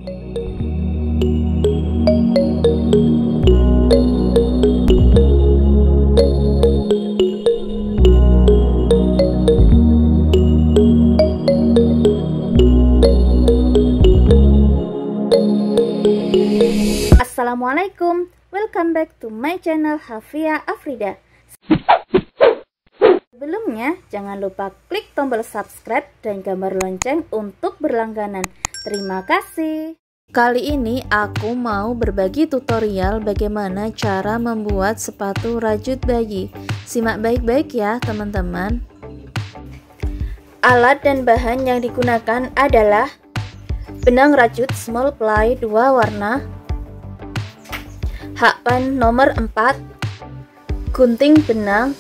Assalamualaikum, welcome back to my channel Hafia Afrida. Sebelumnya, jangan lupa klik tombol subscribe dan gambar lonceng untuk berlangganan. Terima kasih. Kali ini aku mau berbagi tutorial bagaimana cara membuat sepatu rajut bayi. Simak baik-baik ya teman-teman. Alat dan bahan yang digunakan adalah benang rajut small ply 2 warna, hakpan nomor 4, gunting benang,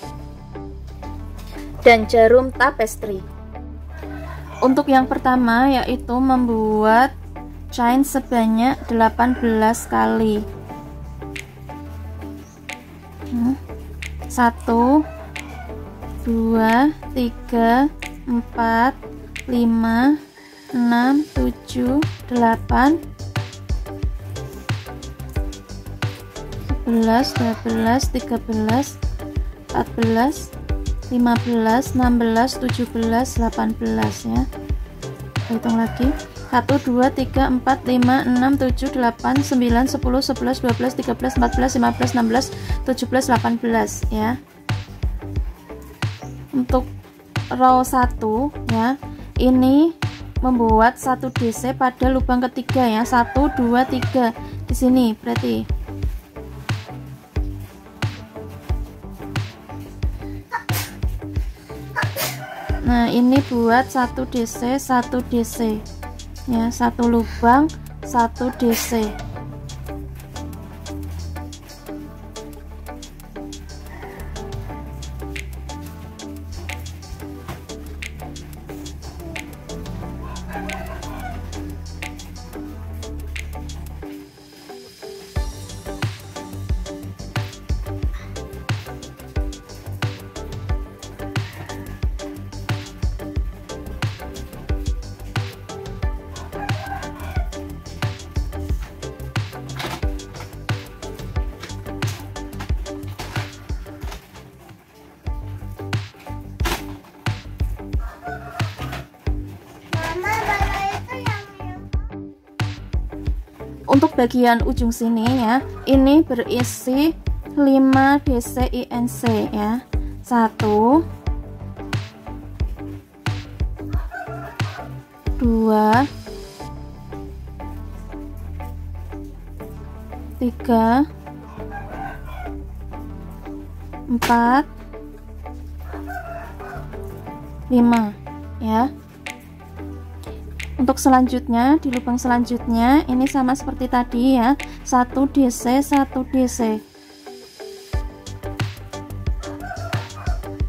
dan jarum tapestry. Untuk yang pertama yaitu membuat chain sebanyak 18 kali. 1 2 3 4 5 6 7 8 11 12 13 14 15 16 17 18 ya. Hitung lagi. 1 2 3 4 5 6 7 8 9 10 11 12 13 14 15 16 17 18 ya. Untuk row 1 ya, ini membuat 1 DC pada lubang ketiga ya. 1 2 3 di sini berarti. Nah, ini buat 1 DC 1 DC ya, 1 lubang 1 DC. Untuk bagian ujung sini ya, ini berisi 5 DC INC ya. 1 2 3 4 5 ya. Untuk selanjutnya, di lubang selanjutnya ini sama seperti tadi ya, 1 DC 1 DC.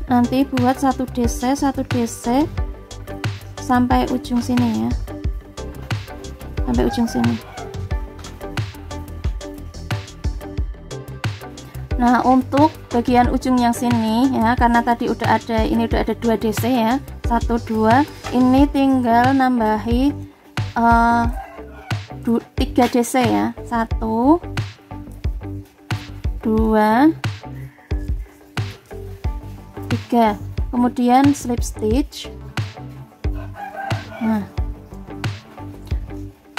Nanti buat 1 DC 1 DC sampai ujung sini ya, sampai ujung sini. Nah, untuk bagian ujung yang sini ya, karena tadi udah ada, ini udah ada 2 DC ya, 1 2, ini tinggal nambahi 3 DC ya. 1 2 3, kemudian slip stitch. Nah,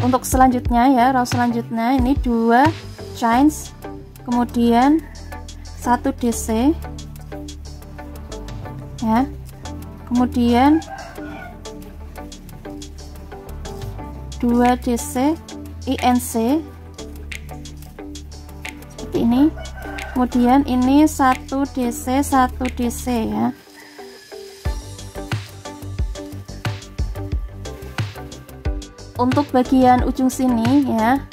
untuk selanjutnya ya, row selanjutnya ini 2 chains, kemudian 1 DC ya, kemudian 2 DC INC seperti ini, kemudian ini 1 DC 1 DC ya. Untuk bagian ujung sini ya,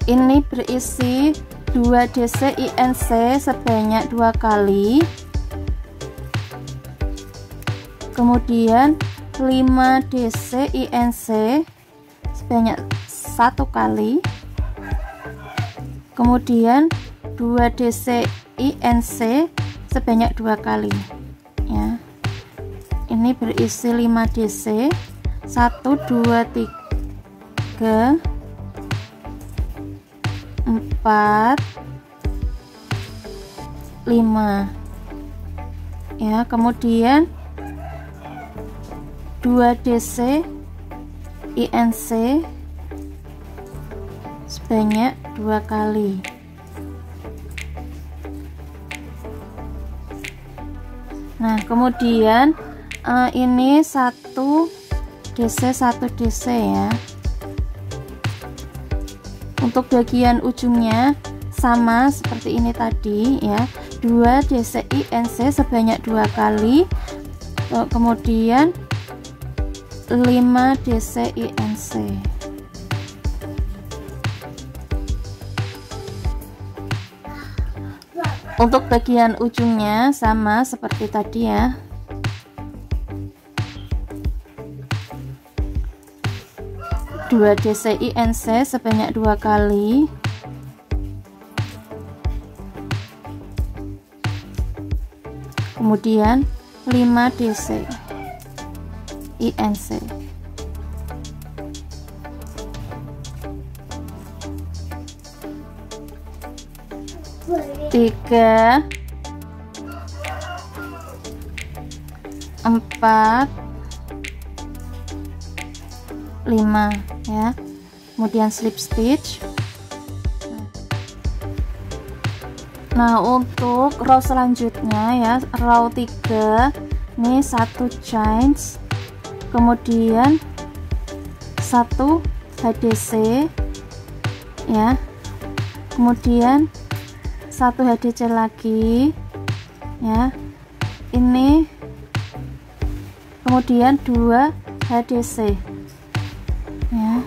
ini berisi 2 DC INC sebanyak 2 kali, kemudian 5 DC INC sebanyak 1 kali, kemudian 2 DC INC sebanyak 2 kali ya. Ini berisi 5 DC, 1 2 3 4 5 ya, kemudian 2 DC INC sebanyak 2 kali. Nah, kemudian ini 1 DC 1 DC ya. Untuk bagian ujungnya sama seperti ini tadi ya, 2 DC INC sebanyak 2 kali, kemudian 5 DC INC. Untuk bagian ujungnya sama seperti tadi ya. Dua DC INC sebanyak 2 kali, kemudian 5 DC INC. Tiga, 4, 5 ya, kemudian slip stitch. Nah, untuk row selanjutnya ya, row 3 ini 1 chains, kemudian 1 HDC ya, kemudian 1 HDC lagi ya, ini kemudian 2 HDC ya.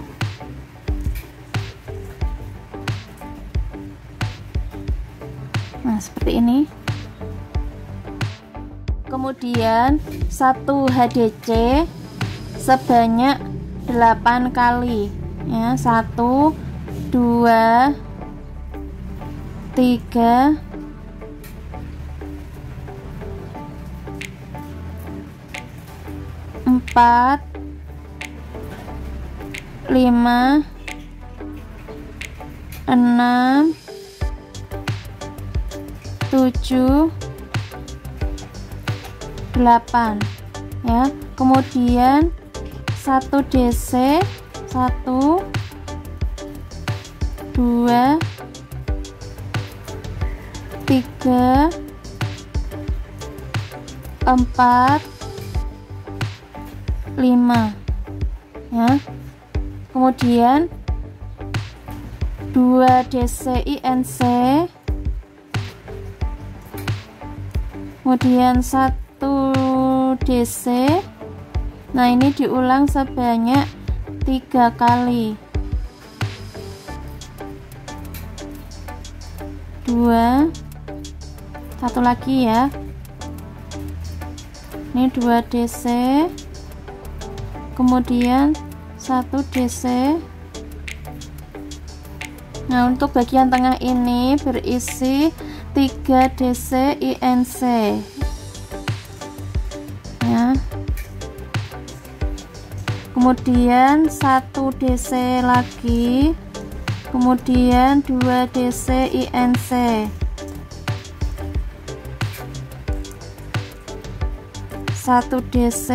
Nah, seperti ini. Kemudian 1 HDC sebanyak 8 kali ya, 1 2 3 4 5 6 7 8 ya, kemudian 1 DC 1 2 3 4 5 ya, kemudian 2 DC INC, kemudian 1 DC. Nah, ini diulang sebanyak 3 kali, 2 1 lagi ya, ini 2 DC, kemudian 1 DC. Nah, untuk bagian tengah ini berisi 3 DC INC ya, kemudian 1 DC lagi, kemudian 2 DC INC, satu DC,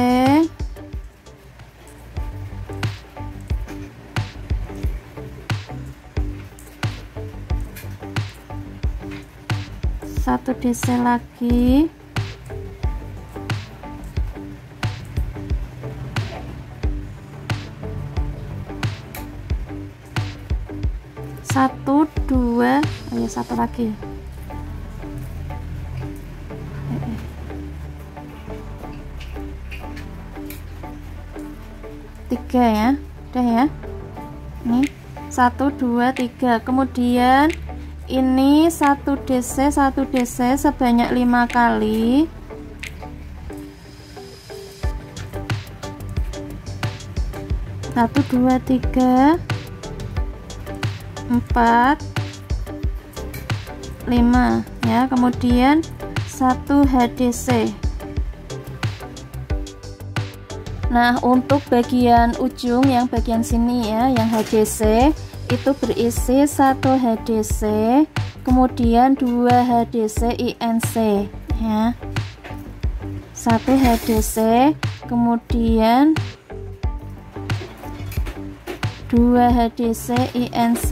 satu DC lagi, satu dua, oh ya, satu lagi, tiga ya, udah ya, ini 1 2 3, kemudian ini 1 DC sebanyak 5 kali, satu dua tiga 4 5 ya, kemudian 1 HDC. Nah, untuk bagian ujung yang bagian sini ya, yang HDC itu berisi 1 HDC, kemudian 2 HDC INC ya. 1 HDC, kemudian 2 HDC INC.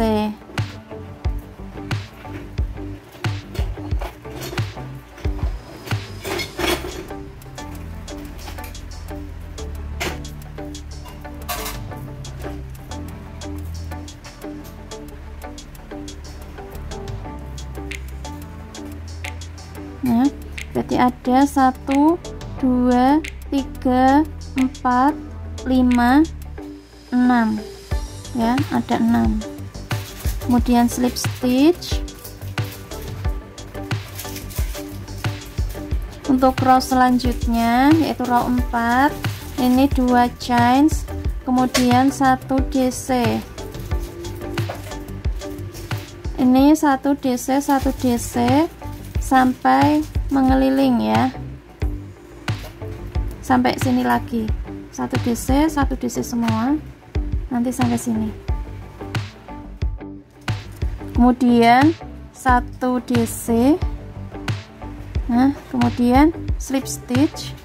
Nah, berarti ada 1, 2, 3, 4, 5, 6 ya, ada 6. Kemudian slip stitch. Untuk row selanjutnya yaitu row 4, ini 2 chains, kemudian 1 DC. Ini 1 DC, 1 DC sampai mengeliling ya, sampai sini lagi 1 DC, 1 DC semua, nanti sampai sini. Kemudian 1 DC, nah kemudian slip stitch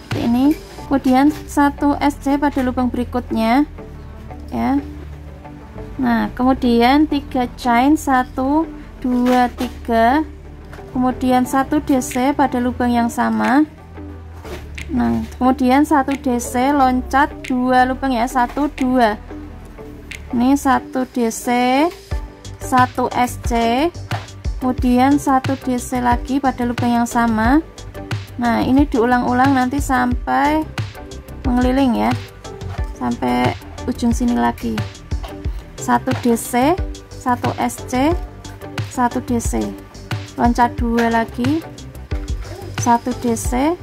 seperti ini, kemudian 1 SC pada lubang berikutnya ya. Nah kemudian 3 chain, 1, 2, 3, kemudian 1 DC pada lubang yang sama. Nah kemudian 1 DC loncat 2 lubang ya, 1, 2. Ini 1 DC, 1 SC, kemudian 1 DC lagi pada lubang yang sama. Nah ini diulang-ulang nanti sampai mengeliling ya, sampai ujung sini lagi. 1 DC, 1 SC, 1 DC, loncat 2 lagi, 1 DC,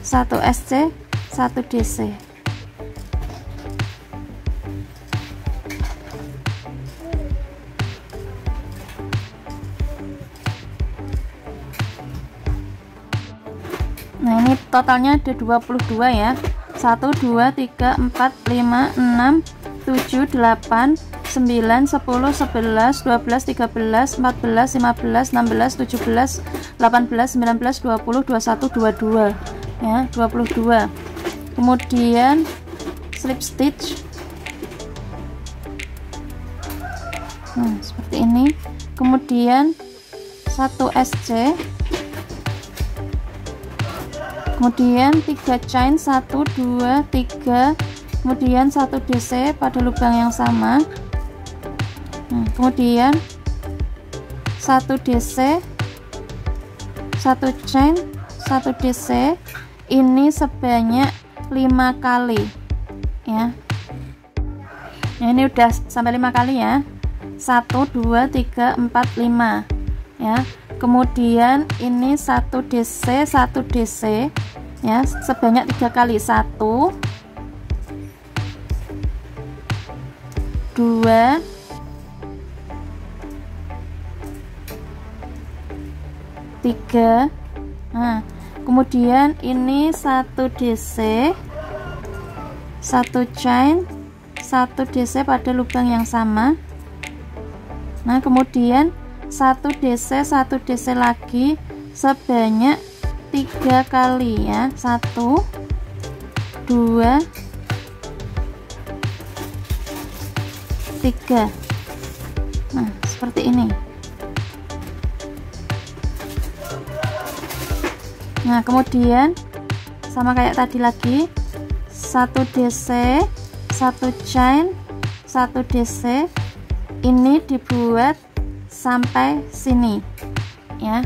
1 SC, 1 DC. Nah ini totalnya ada 22 ya, 1, 2, 3, 4, 5, 6, 7, 8, 9, 10, 11, 12, 13, 14, 15, 16, 17, 18, 19, 20, 21, 22 ya, 22. Kemudian slip stitch, nah seperti ini. Kemudian 1 SC, kemudian 3 chain, 1, 2, 3, kemudian 1 DC pada lubang yang sama. Nah, kemudian 1 DC, 1 chain, 1 DC, ini sebanyak 5 kali ya. Nah, ini udah sampai 5 kali ya, 1, 2, 3, 4, 5 ya. Kemudian ini 1 DC, 1 DC ya, sebanyak 3 kali, 1, 2, 3. Nah kemudian ini 1 DC, 1 chain, 1 DC pada lubang yang sama. Nah kemudian 1 DC, 1 DC lagi sebanyak 3 kali ya, 1, 2, 3. Nah seperti ini. Nah kemudian sama kayak tadi lagi, 1 DC, 1 chain, 1 DC, ini dibuat sampai sini ya.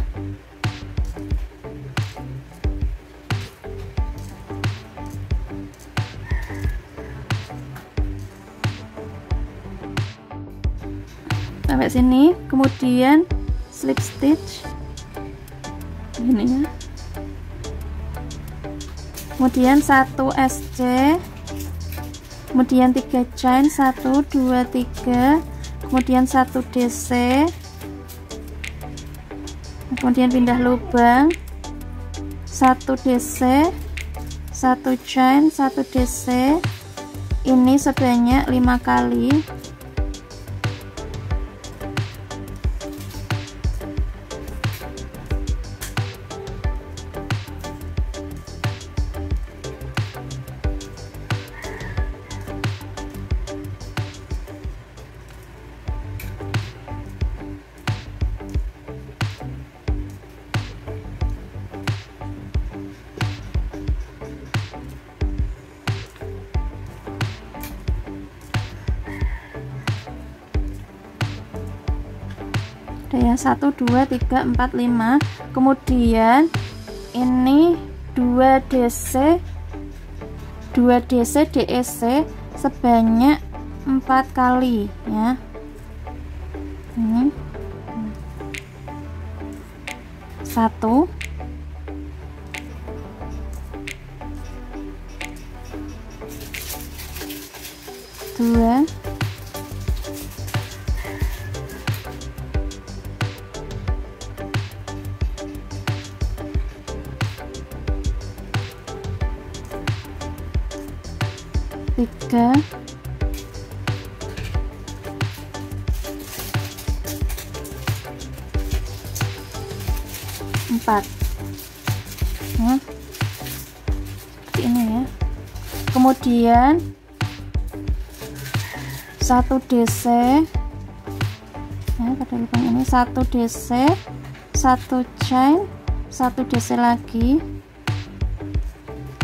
Sampai sini, kemudian slip stitch ini ya. Kemudian 1 SC, kemudian 3 chain, 1, 2, 3, kemudian 1 DC, kemudian pindah lubang, 1 DC, 1 chain, 1 DC, ini sebanyak 5 kali. Ya 1 2 3 4 5, kemudian ini 2 DC DEC sebanyak 4 kali ya. Ini 1 2 3 4 nah, seperti ini ya. Kemudian 1 DC ya, pada lubang ini 1 DC, 1 chain, 1 DC lagi.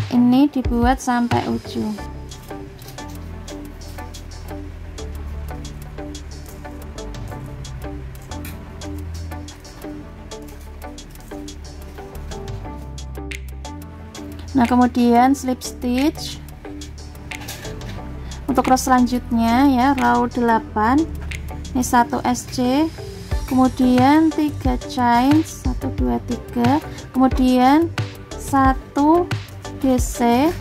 Ini dibuat sampai ujung. Nah, kemudian slip stitch untuk row selanjutnya ya, row 8. Ini 1 SC, kemudian 3 chain, 1 2 3, kemudian 1 DC,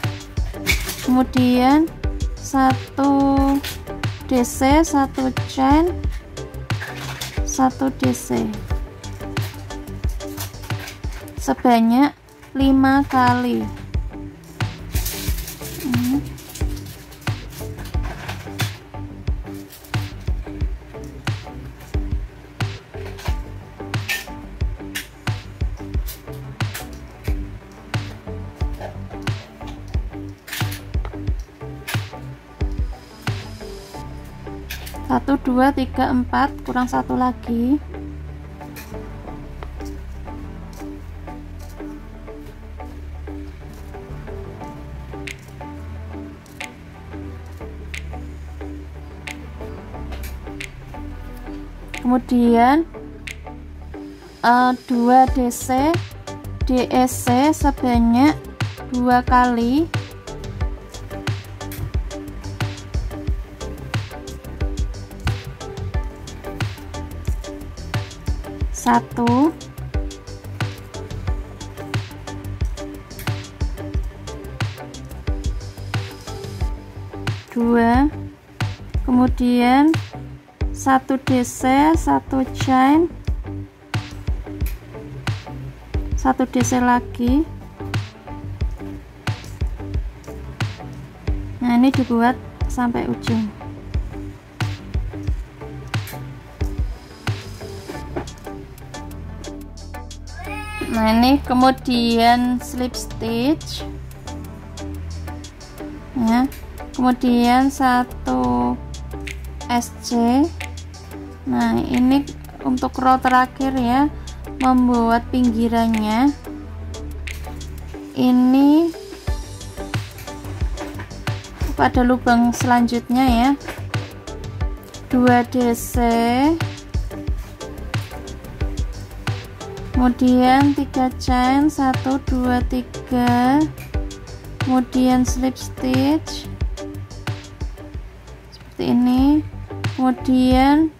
kemudian 1 DC, 1 chain, 1 DC sebanyak 5 kali. 1 2 3 4, kurang 1 lagi. Kemudian 2 DC DEC sebanyak 2 kali. 1 2, kemudian 1 DC, 1 chain, 1 DC lagi. Nah, ini dibuat sampai ujung. Nah, ini kemudian slip stitch ya, kemudian 1 SC. Nah, ini untuk row terakhir ya, membuat pinggirannya. Ini pada lubang selanjutnya ya, 2 DC, kemudian 3 chain, 1 2 3, kemudian slip stitch seperti ini, kemudian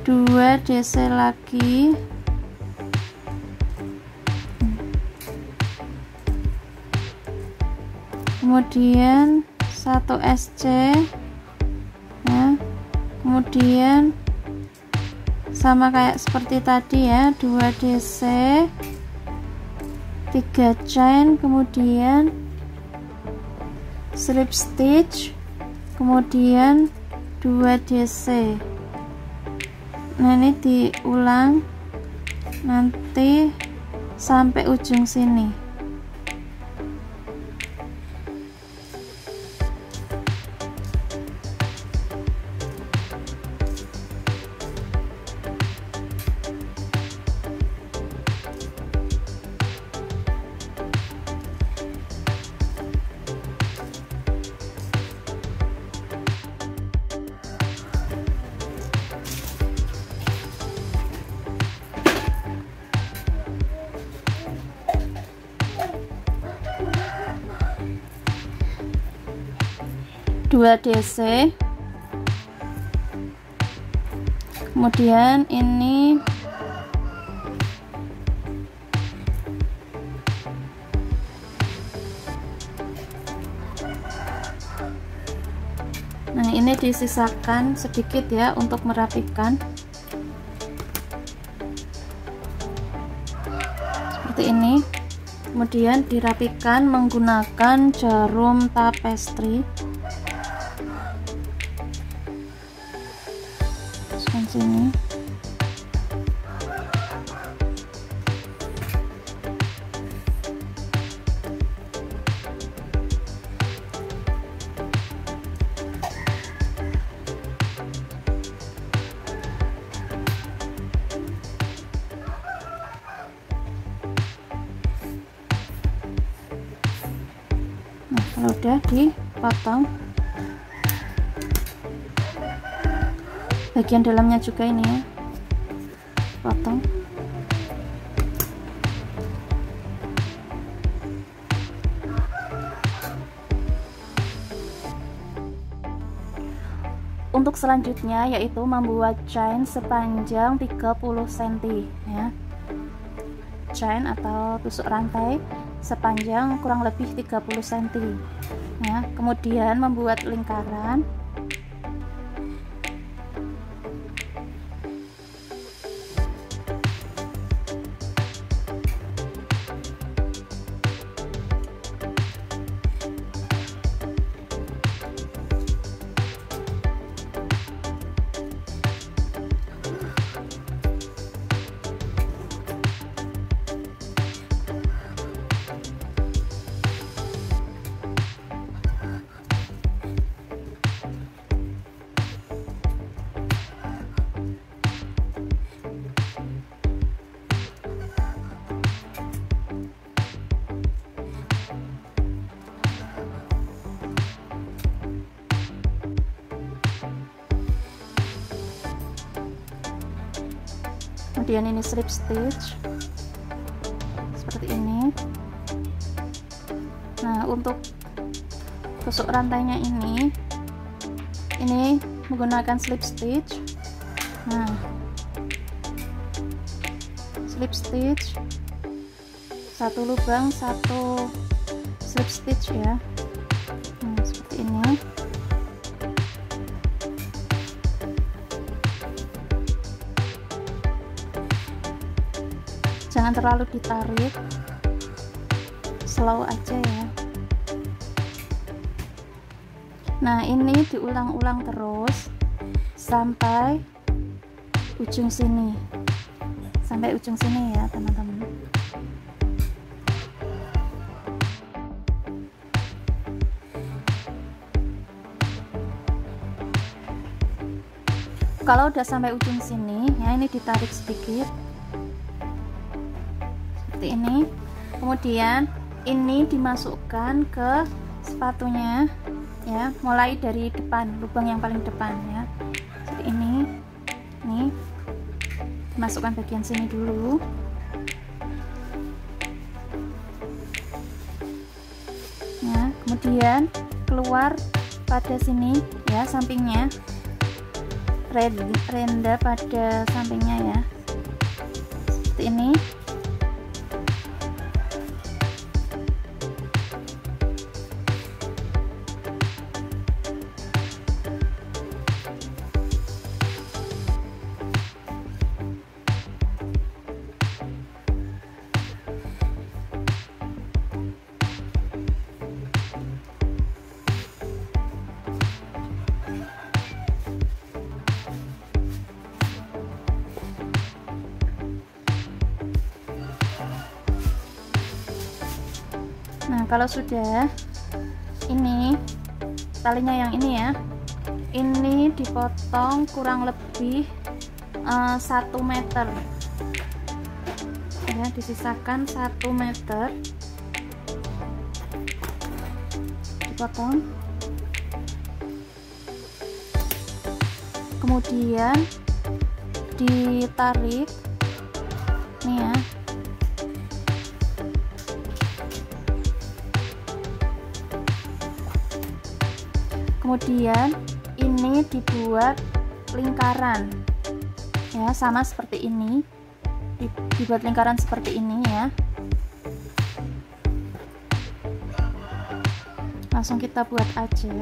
2 DC lagi, kemudian 1 SC ya, kemudian sama kayak seperti tadi ya, 2 DC, 3 chain, kemudian 1 slip stitch, kemudian 2 DC. Nah, ini diulang nanti sampai ujung sini. Dua DC, kemudian ini disisakan sedikit ya untuk merapikan seperti ini, kemudian dirapikan menggunakan jarum tapestry. Sini nah, kalau udah dipotong bagian dalamnya juga ini ya, potong. Untuk selanjutnya yaitu membuat chain sepanjang 30 cm ya, chain atau tusuk rantai sepanjang kurang lebih 30 cm ya, kemudian membuat lingkaran. Kemudian ini slip stitch seperti ini. Nah, untuk tusuk rantainya ini menggunakan slip stitch. Nah, slip stitch, satu lubang satu slip stitch ya. Nah, seperti ini. Jangan terlalu ditarik, slow aja ya. Nah, ini diulang-ulang terus sampai ujung sini, ya teman-teman. Kalau udah sampai ujung sini ya, ini ditarik sedikit seperti ini, kemudian ini dimasukkan ke sepatunya ya, mulai dari depan, lubang yang paling depan ya, seperti ini. Nih, dimasukkan bagian sini dulu. Ya, kemudian keluar pada sini ya, sampingnya, renda pada sampingnya ya, seperti ini. kalau sudah, ini talinya yang ini ya, ini dipotong kurang lebih 1 meter ya, disisakan 1 meter, dipotong, kemudian ditarik nih ya, kemudian ini dibuat lingkaran ya, sama seperti ini, dibuat lingkaran seperti ini ya. Langsung kita buat aja.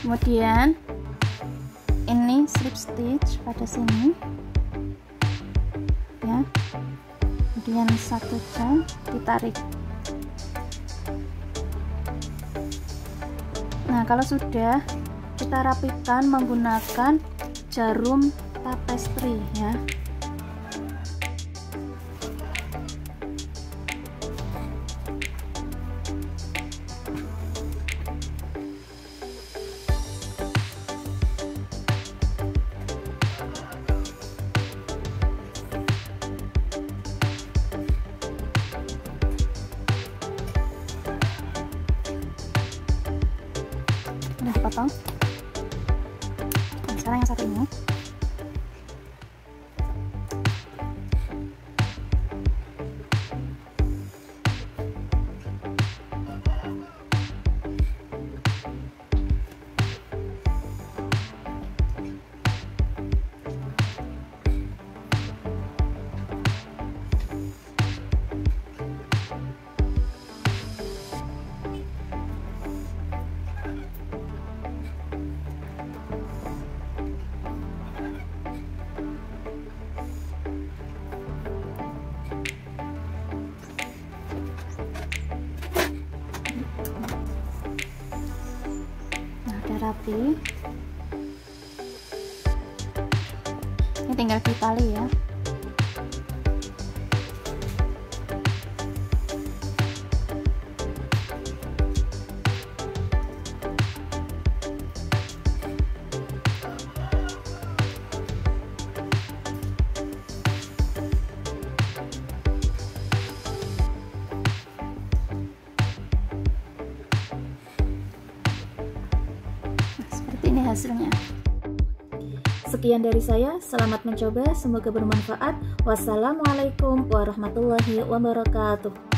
Kemudian ini slip stitch pada sini ya, kemudian 1 jam ditarik. Nah, kalau sudah, kita rapikan menggunakan jarum tapestry ya. Udah dipotong. Nah, sekarang yang satu ini. Rapi, ini tinggal ditali ya. Ini hasilnya. Sekian dari saya, selamat mencoba, semoga bermanfaat. Wassalamualaikum warahmatullahi wabarakatuh.